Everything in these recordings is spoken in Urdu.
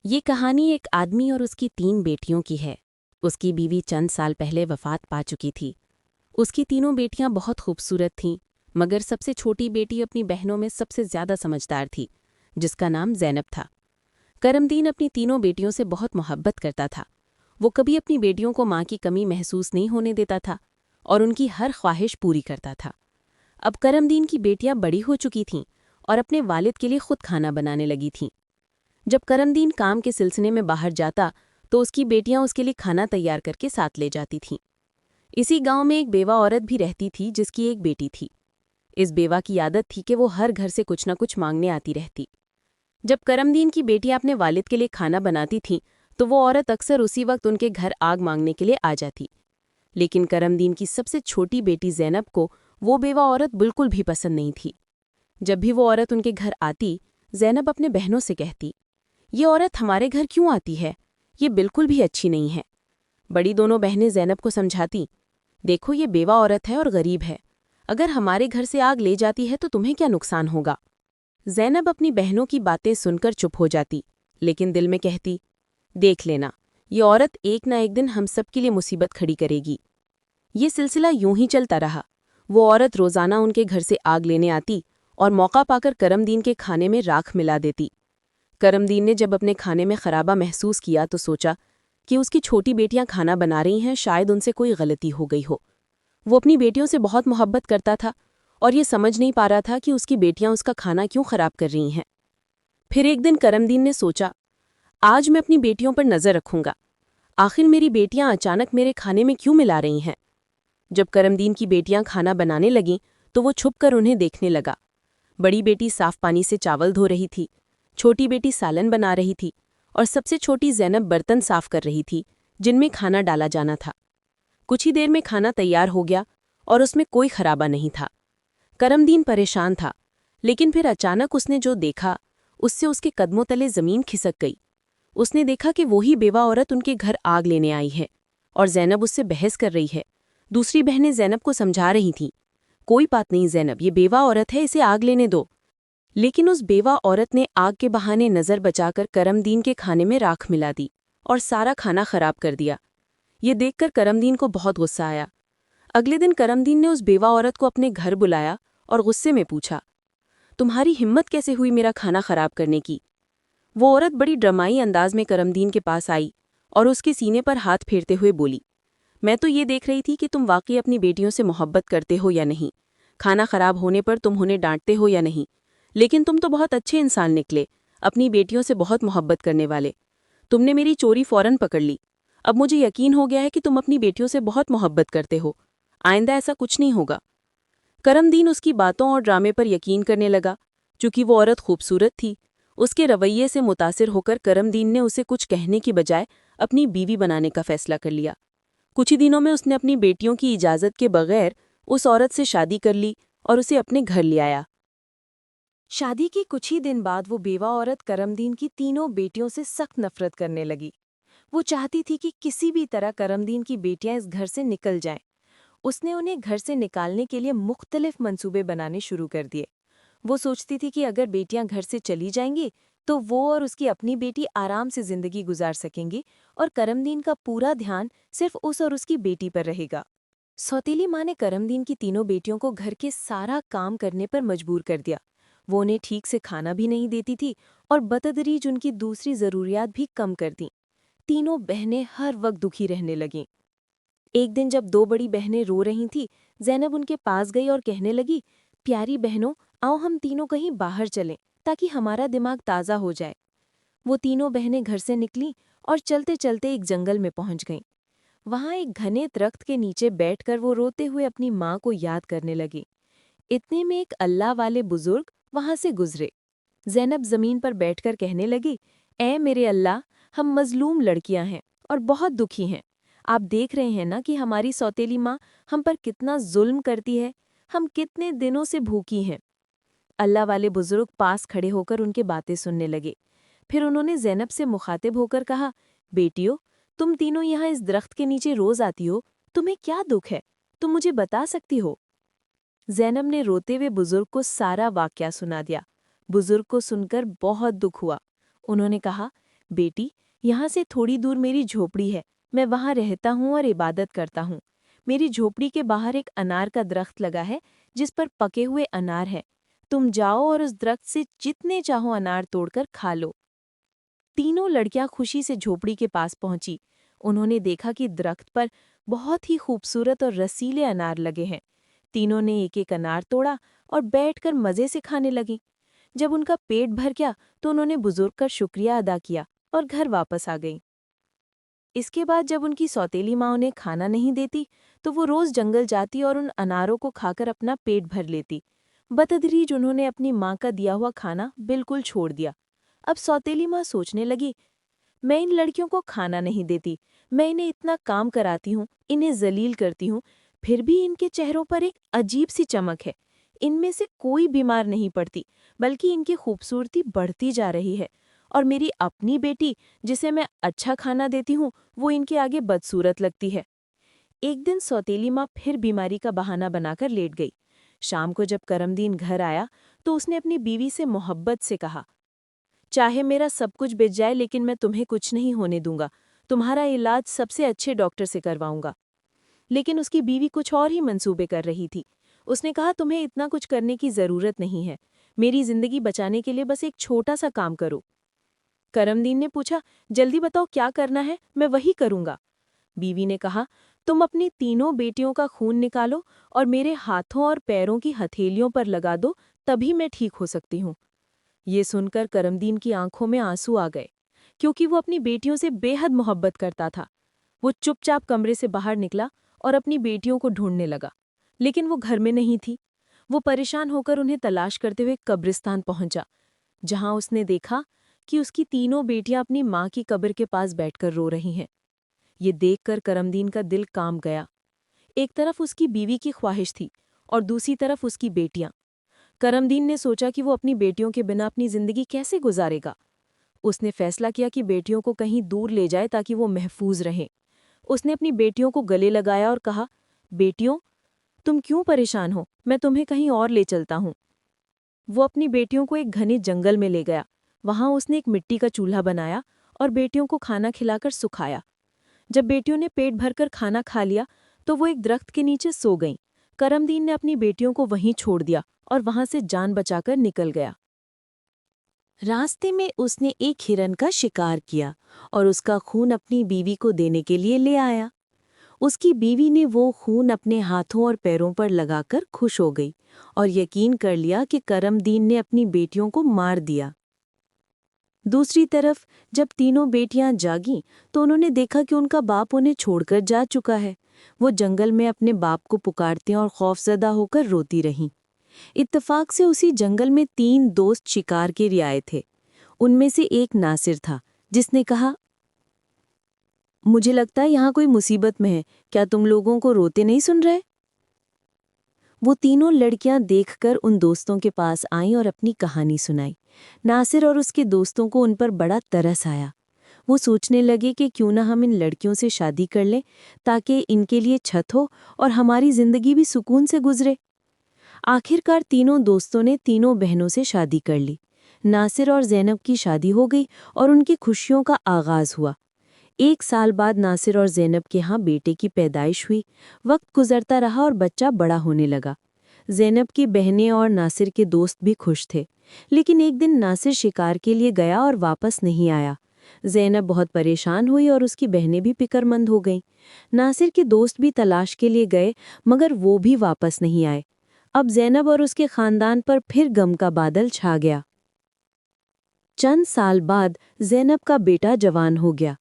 یہ کہانی ایک آدمی اور اس کی 3 بیٹیوں کی ہے۔ اس کی بیوی چند سال پہلے وفات پا چکی تھی۔ اس کی تینوں بیٹیاں بہت خوبصورت تھیں، مگر سب سے چھوٹی بیٹی اپنی بہنوں میں سب سے زیادہ سمجھدار تھی، جس کا نام زینب تھا۔ کرم دین اپنی تینوں بیٹیوں سے بہت محبت کرتا تھا۔ وہ کبھی اپنی بیٹیوں کو ماں کی کمی محسوس نہیں ہونے دیتا تھا اور ان کی ہر خواہش پوری کرتا تھا۔ اب کرم دین کی بیٹیاں بڑی ہو چکی تھیں اور اپنے والد کے لیے خود کھانا بنانے لگی تھیں۔ جب کرم دین کام کے سلسلے میں باہر جاتا تو اس کی بیٹیاں اس کے لیے کھانا تیار کر کے ساتھ لے جاتی تھیں۔ اسی گاؤں میں ایک بیوہ عورت بھی رہتی تھی جس کی ایک بیٹی تھی۔ اس بیوہ کی عادت تھی کہ وہ ہر گھر سے کچھ نہ کچھ مانگنے آتی رہتی۔ جب کرم دین کی بیٹیاں اپنے والد کے لیے کھانا بناتی تھیں تو وہ عورت اکثر اسی وقت ان کے گھر آگ مانگنے کے لیے آ جاتی، لیکن کرم دین کی سب سے چھوٹی بیٹی زینب کو وہ بیوہ عورت بالکل بھی پسند نہیں تھی۔ جب بھی وہ عورت ان کے گھر آتی، زینب اپنے بہنوں سے کہتی، یہ عورت ہمارے گھر کیوں آتی ہے؟ یہ بالکل بھی اچھی نہیں ہے۔ بڑی دونوں بہنیں زینب کو سمجھاتی، دیکھو یہ بیوہ عورت ہے اور غریب ہے، اگر ہمارے گھر سے آگ لے جاتی ہے تو تمہیں کیا نقصان ہوگا؟ زینب اپنی بہنوں کی باتیں سن کر چپ ہو جاتی، لیکن دل میں کہتی، دیکھ لینا، یہ عورت ایک نہ ایک دن ہم سب کے لیے مصیبت کھڑی کرے گی۔ یہ سلسلہ یوں ہی چلتا رہا۔ وہ عورت روزانہ ان کے گھر سے آگ لینے آتی اور موقع پا کر کرم دین کے کھانے میں راکھ ملا دیتی۔ کرم دین نے جب اپنے کھانے میں خرابہ محسوس کیا تو سوچا کہ اس کی چھوٹی بیٹیاں کھانا بنا رہی ہیں، شاید ان سے کوئی غلطی ہو گئی ہو۔ وہ اپنی بیٹیوں سے بہت محبت کرتا تھا اور یہ سمجھ نہیں پا رہا تھا کہ اس کی بیٹیاں اس کا کھانا کیوں خراب کر رہی ہیں۔ پھر ایک دن کرم دین نے سوچا، آج میں اپنی بیٹیوں پر نظر رکھوں گا، آخر میری بیٹیاں اچانک میرے کھانے میں کیوں ملا رہی ہیں۔ جب کرم دین کی بیٹیاں کھانا بنانے لگیں تو وہ چھپ کر انہیں دیکھنے لگا۔ بڑی بیٹی صاف پانی سے چاول دھو رہی تھی، چھوٹی بیٹی سالن بنا رہی تھی اور سب سے چھوٹی زینب برتن صاف کر رہی تھی جن میں کھانا ڈالا جانا تھا۔ کچھ ہی دیر میں کھانا تیار ہو گیا اور اس میں کوئی خرابہ نہیں تھا۔ کرم دین پریشان تھا، لیکن پھر اچانک اس نے جو دیکھا اس سے اس کے قدموں تلے زمین کھسک گئی۔ اس نے دیکھا کہ وہی بیوہ عورت ان کے گھر آگ لینے آئی ہے اور زینب اس سے بحث کر رہی ہے۔ دوسری بہنیں زینب کو سمجھا رہی تھیں، کوئی بات نہیں زینب، یہ بیوہ عورت ہے، اسے آگ لینے دو۔ لیکن اس بیوہ عورت نے آگ کے بہانے نظر بچا کر کرم دین کے کھانے میں راکھ ملا دی اور سارا کھانا خراب کر دیا۔ یہ دیکھ کر کرم دین کو بہت غصہ آیا۔ اگلے دن کرم دین نے اس بیوہ عورت کو اپنے گھر بلایا اور غصے میں پوچھا، تمہاری ہمت کیسے ہوئی میرا کھانا خراب کرنے کی؟ وہ عورت بڑی ڈرامائی انداز میں کرم دین کے پاس آئی اور اس کے سینے پر ہاتھ پھیرتے ہوئے بولی، میں تو یہ دیکھ رہی تھی کہ تم واقعی اپنی بیٹیوں سے محبت کرتے ہو یا نہیں، کھانا خراب ہونے پر تم انہیں ڈانٹتے ہو یا نہیں، لیکن تم تو بہت اچھے انسان نکلے، اپنی بیٹیوں سے بہت محبت کرنے والے۔ تم نے میری چوری فوراً پکڑ لی۔ اب مجھے یقین ہو گیا ہے کہ تم اپنی بیٹیوں سے بہت محبت کرتے ہو، آئندہ ایسا کچھ نہیں ہوگا۔ کرم دین اس کی باتوں اور ڈرامے پر یقین کرنے لگا۔ چونکہ وہ عورت خوبصورت تھی، اس کے رویے سے متاثر ہو کر کرم دین نے اسے کچھ کہنے کی بجائے اپنی بیوی بنانے کا فیصلہ کر لیا۔ کچھ ہی دنوں میں اس نے اپنی بیٹیوں کی اجازت کے بغیر اس عورت سے شادی کر لی اور اسے اپنے گھر لے آیا۔ شادی کے کچھ ہی دن بعد وہ بیوہ عورت کرم دین کی تینوں بیٹیوں سے سخت نفرت کرنے لگی۔ وہ چاہتی تھی کہ کسی بھی طرح کرم دین کی بیٹیاں اس گھر سے نکل جائیں۔ اس نے انہیں گھر سے نکالنے کے لیے مختلف منصوبے بنانے شروع کر دیے۔ وہ سوچتی تھی کہ اگر بیٹیاں گھر سے چلی جائیں گی تو وہ اور اس کی اپنی بیٹی آرام سے زندگی گزار سکیں گی اور کرم دین کا پورا دھیان صرف اس اور اس کی بیٹی پر رہے گا۔ سوتیلی ماں نے کرم دین کی تینوں بیٹیوں کو گھر کے سارا کام کرنے پر مجبور کر دیا۔ وہ انہیں ٹھیک سے کھانا بھی نہیں دیتی تھی اور بتدریج ان کی دوسری ضروریات بھی کم کر دیں۔ تینوں بہنیں ہر وقت دکھی رہنے لگیں۔ ایک دن جب 2 بڑی بہنیں رو رہی تھیں، زینب ان کے پاس گئی اور کہنے لگی، پیاری بہنوں، آؤ ہم تینوں کہیں باہر چلیں تاکہ ہمارا دماغ تازہ ہو جائے۔ وہ تینوں بہنیں گھر سے نکلیں اور چلتے چلتے ایک جنگل میں پہنچ گئیں۔ وہاں ایک گھنے درخت کے نیچے بیٹھ کر وہ روتے ہوئے اپنی ماں کو یاد کرنے لگی۔ اتنے میں ایک اللہ والے بزرگ وہاں سے گزرے۔ زینب زمین پر بیٹھ کر کہنے لگی، اے میرے اللہ، ہم مظلوم لڑکیاں ہیں اور بہت دکھی ہیں۔ آپ دیکھ رہے ہیں نا کہ ہماری سوتیلی ماں ہم پر کتنا ظلم کرتی ہے، ہم کتنے دنوں سے بھوکی ہیں۔ اللہ والے بزرگ پاس کھڑے ہو کر ان کے باتیں سننے لگے۔ پھر انہوں نے زینب سے مخاطب ہو کر کہا، بیٹیو، تم تینوں یہاں اس درخت کے نیچے روز آتی ہو، تمہیں کیا دکھ ہے؟ تم مجھے بتا سکتی ہو؟ زینب نے روتے ہوئے بزرگ کو سارا واقعہ سنا دیا۔ بزرگ کو سن کر بہت دکھ ہوا۔ انہوں نے کہا، بیٹی، یہاں سے تھوڑی دور میری جھوپڑی ہے، میں وہاں رہتا ہوں اور عبادت کرتا ہوں۔ میری جھوپڑی کے باہر ایک انار کا درخت لگا ہے جس پر پکے ہوئے انار ہیں، تم جاؤ اور اس درخت سے جتنے چاہو انار توڑ کر کھا لو۔ تینوں لڑکیاں خوشی سے جھوپڑی کے پاس پہنچی۔ انہوں نے دیکھا کہ درخت پر بہت ہی خوبصورت اور رسیلے انار لگے ہیں۔ تینوں نے ایک ایک انار توڑا اور بیٹھ کر مزے سے کھانے لگیں۔ جب ان کا پیٹ بھر گیا تو انہوں نے بزرگ کا شکریہ ادا کیا اور گھر واپس آ گئیں۔ اس کے بعد جب ان کی سوتیلی ماں انہیں کھانا نہیں دیتی تو وہ روز جنگل جاتی اور ان اناروں کو کھا کر اپنا پیٹ بھر لیتی۔ بتدریج انہوں نے اپنی ماں کا دیا ہوا کھانا بالکل چھوڑ دیا۔ اب سوتیلی ماں سوچنے لگی، میں ان لڑکیوں کو کھانا نہیں دیتی، میں انہیں اتنا کام کراتی ہوں، انہیں ذلیل کرتی ہوں، پھر بھی ان کے چہروں پر ایک عجیب سی چمک ہے۔ ان میں سے کوئی بیمار نہیں پڑتی، بلکہ ان کی خوبصورتی بڑھتی جا رہی ہے، اور میری اپنی بیٹی جسے میں اچھا کھانا دیتی ہوں وہ ان کے آگے بدصورت لگتی ہے۔ ایک دن سوتیلی ماں پھر بیماری کا بہانہ بنا کر لیٹ گئی۔ شام کو جب کرم دین گھر آیا تو اس نے اپنی بیوی سے محبت سے کہا، چاہے میرا سب کچھ بچ جائے لیکن میں تمہیں کچھ نہیں ہونے دوں گا، تمہارا علاج سب سے اچھے ڈاکٹر سے کرواؤں گا۔ لیکن اس کی بیوی کچھ اور ہی منصوبے کر رہی تھی۔ اس نے کہا، تمہیں اتنا کچھ کرنے کی ضرورت نہیں ہے، میری زندگی بچانے کے لیے بس ایک چھوٹا سا کام کرو۔ کرم دین نے پوچھا، جلدی بتاؤ کیا کرنا ہے، میں وہی کروں گا۔ بیوی نے کہا، تم اپنی تینوں بیٹیوں کا خون نکالو اور میرے ہاتھوں اور پیروں کی ہتھیلیوں پر لگا دو، تبھی میں ٹھیک ہو سکتی ہوں۔ یہ سن کر کرم دین کی آنکھوں میں آنسو آ گئے، کیونکہ وہ اپنی بیٹیوں سے بے حد محبت کرتا تھا۔ وہ چپ چاپ کمرے سے باہر نکلا اور اپنی بیٹیوں کو ڈھونڈنے لگا، لیکن وہ گھر میں نہیں تھی۔ وہ پریشان ہو کر انہیں تلاش کرتے ہوئے قبرستان پہنچا، جہاں اس نے دیکھا کہ اس کی تینوں بیٹیاں اپنی ماں کی قبر کے پاس بیٹھ کر رو رہی ہیں۔ یہ دیکھ کر کرم دین کا دل کانپ گیا۔ ایک طرف اس کی بیوی کی خواہش تھی اور دوسری طرف اس کی بیٹیاں۔ کرم دین نے سوچا کہ وہ اپنی بیٹیوں کے بنا اپنی زندگی کیسے گزارے گا۔ اس نے فیصلہ کیا کہ بیٹیوں کو کہیں دور لے جائے تاکہ وہ محفوظ رہیں۔ اس نے اپنی بیٹیوں کو گلے لگایا اور کہا، بیٹیوں، تم کیوں پریشان ہو، میں تمہیں کہیں اور لے چلتا ہوں۔ وہ اپنی بیٹیوں کو ایک گھنے جنگل میں لے گیا۔ وہاں اس نے ایک مٹی کا چولہا بنایا اور بیٹیوں کو کھانا کھلا کر سکھایا۔ جب بیٹیوں نے پیٹ بھر کر کھانا کھا لیا تو وہ ایک درخت کے نیچے سو گئیں۔ کرم دین نے اپنی بیٹیوں کو وہیں چھوڑ دیا اور وہاں سے جان بچا کر نکل گیا۔ راستے میں اس نے ایک ہرن کا شکار کیا اور اس کا خون اپنی بیوی کو دینے کے لیے لے آیا۔ اس کی بیوی نے وہ خون اپنے ہاتھوں اور پیروں پر لگا کر خوش ہو گئی اور یقین کر لیا کہ کرم دین نے اپنی بیٹیوں کو مار دیا۔ دوسری طرف جب تینوں بیٹیاں جاگیں تو انہوں نے دیکھا کہ ان کا باپ انہیں چھوڑ کر جا چکا ہے۔ وہ جنگل میں اپنے باپ کو پکارتے اور خوفزدہ ہو کر روتی رہیں۔ اتفاق سے اسی جنگل میں 3 دوست شکار کے لیے آئے تھے۔ ان میں سے ایک ناصر تھا، جس نے کہا، مجھے لگتا ہے یہاں کوئی مصیبت میں ہے، کیا تم لوگوں کو روتے نہیں سن رہے؟ وہ تینوں لڑکیاں دیکھ کر ان دوستوں کے پاس آئیں اور اپنی کہانی سنائی۔ ناصر اور اس کے دوستوں کو ان پر بڑا ترس آیا۔ وہ سوچنے لگے کہ کیوں نہ ہم ان لڑکیوں سے شادی کر لیں تاکہ ان کے لیے چھت ہو اور ہماری زندگی بھی سکون سے گزرے۔ آخر کار تینوں دوستوں نے تینوں بہنوں سے شادی کر لی۔ ناصر اور زینب کی شادی ہو گئی اور ان کی خوشیوں کا آغاز ہوا۔ 1 سال بعد ناصر اور زینب کے ہاں بیٹے کی پیدائش ہوئی۔ وقت گزرتا رہا اور بچہ بڑا ہونے لگا۔ زینب کی بہنیں اور ناصر کے دوست بھی خوش تھے، لیکن ایک دن ناصر شکار کے لیے گیا اور واپس نہیں آیا۔ زینب بہت پریشان ہوئی اور اس کی بہنیں بھی فکر مند ہو گئیں۔ ناصر کے دوست بھی تلاش کے لیے گئے مگر وہ بھی واپس نہیں آئے۔ اب زینب اور اس کے خاندان پر پھر غم کا بادل چھا گیا۔ چند سال بعد زینب کا بیٹا جوان ہو گیا۔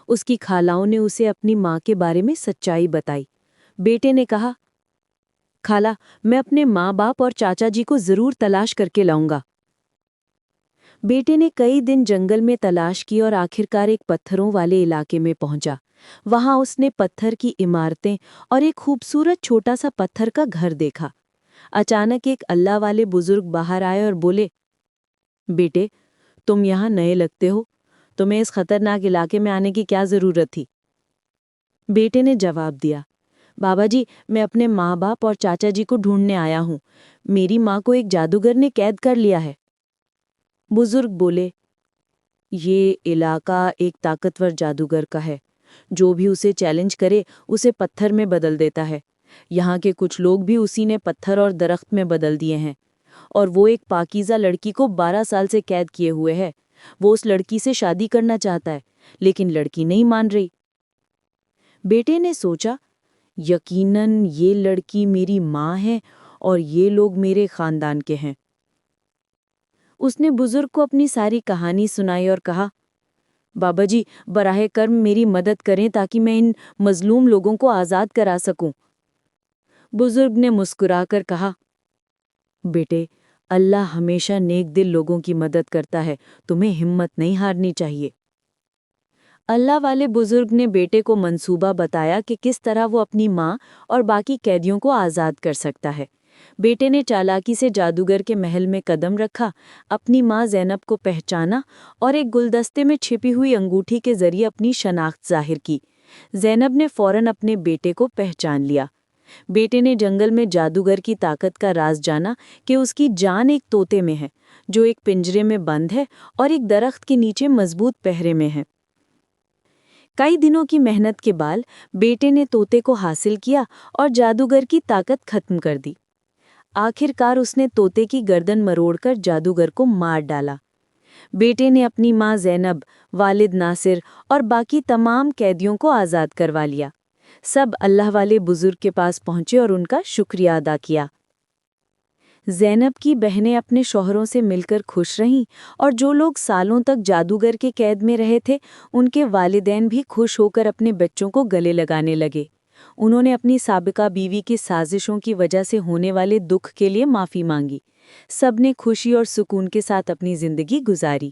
اس کی خالاؤں نے اسے اپنی ماں کے بارے میں سچائی بتائی۔ بیٹے نے کہا، خالہ، میں اپنے ماں باپ اور چاچا جی کو ضرور تلاش کر کے لاؤں گا۔ بیٹے نے کئی دن جنگل میں تلاش کی اور آخرکار ایک پتھروں والے علاقے میں پہنچا۔ وہاں اس نے پتھر کی عمارتیں اور ایک خوبصورت چھوٹا سا پتھر کا گھر دیکھا۔ اچانک ایک اللہ والے بزرگ باہر آئے اور بولے، بیٹے، تم یہاں نئے لگتے ہو، تمہیں اس خطرناک علاقے میں آنے کی کیا ضرورت تھی؟ بیٹے نے جواب دیا، بابا جی، میں اپنے ماں باپ اور چاچا جی کو ڈھونڈنے آیا ہوں۔ میری ماں کو ایک جادوگر نے قید کر لیا ہے۔ بزرگ بولے، یہ علاقہ ایک طاقتور جادوگر کا ہے، جو بھی اسے چیلنج کرے اسے پتھر میں بدل دیتا ہے۔ یہاں کے کچھ لوگ بھی اسی نے پتھر اور درخت میں بدل دیے ہیں، اور وہ ایک پاکیزہ لڑکی کو 12 سال سے قید کیے ہوئے ہے۔ وہ اس لڑکی سے شادی کرنا چاہتا ہے، لیکن لڑکی نہیں مان رہی۔ بیٹے نے سوچا، یقیناً یہ لڑکی میری ماں ہے اور یہ لوگ میرے خاندان کے ہیں۔ اس نے بزرگ کو اپنی ساری کہانی سنائی اور کہا، بابا جی براہ کرم میری مدد کریں تاکہ میں ان مظلوم لوگوں کو آزاد کرا سکوں۔ بزرگ نے مسکرا کر کہا، بیٹے اللہ ہمیشہ نیک دل لوگوں کی مدد کرتا ہے، تمہیں ہمت نہیں ہارنی چاہیے۔ اللہ والے بزرگ نے بیٹے کو منصوبہ بتایا کہ کس طرح وہ اپنی ماں اور باقی قیدیوں کو آزاد کر سکتا ہے۔ بیٹے نے چالاکی سے جادوگر کے محل میں قدم رکھا، اپنی ماں زینب کو پہچانا اور ایک گلدستے میں چھپی ہوئی انگوٹھی کے ذریعے اپنی شناخت ظاہر کی۔ زینب نے فوراً اپنے بیٹے کو پہچان لیا۔ بیٹے نے جنگل میں جادوگر کی طاقت کا راز جانا کہ اس کی جان ایک طوطے میں ہے، جو ایک پنجرے میں بند ہے اور ایک درخت کے نیچے مضبوط پہرے میں ہے۔ کئی دنوں کی محنت کے بعد بیٹے نے طوطے کو حاصل کیا اور جادوگر کی طاقت ختم کر دی۔ آخر کار اس نے طوطے کی گردن مروڑ کر جادوگر کو مار ڈالا۔ بیٹے نے اپنی ماں زینب، والد ناصر اور باقی تمام قیدیوں کو آزاد کروا لیا۔ سب اللہ والے بزرگ کے پاس پہنچے اور ان کا شکریہ ادا کیا۔ زینب کی بہنیں اپنے شوہروں سے مل کر خوش رہیں، اور جو لوگ سالوں تک جادوگر کے قید میں رہے تھے ان کے والدین بھی خوش ہو کر اپنے بچوں کو گلے لگانے لگے۔ انہوں نے اپنی سابقہ بیوی کی سازشوں کی وجہ سے ہونے والے دکھ کے لیے معافی مانگی۔ سب نے خوشی اور سکون کے ساتھ اپنی زندگی گزاری۔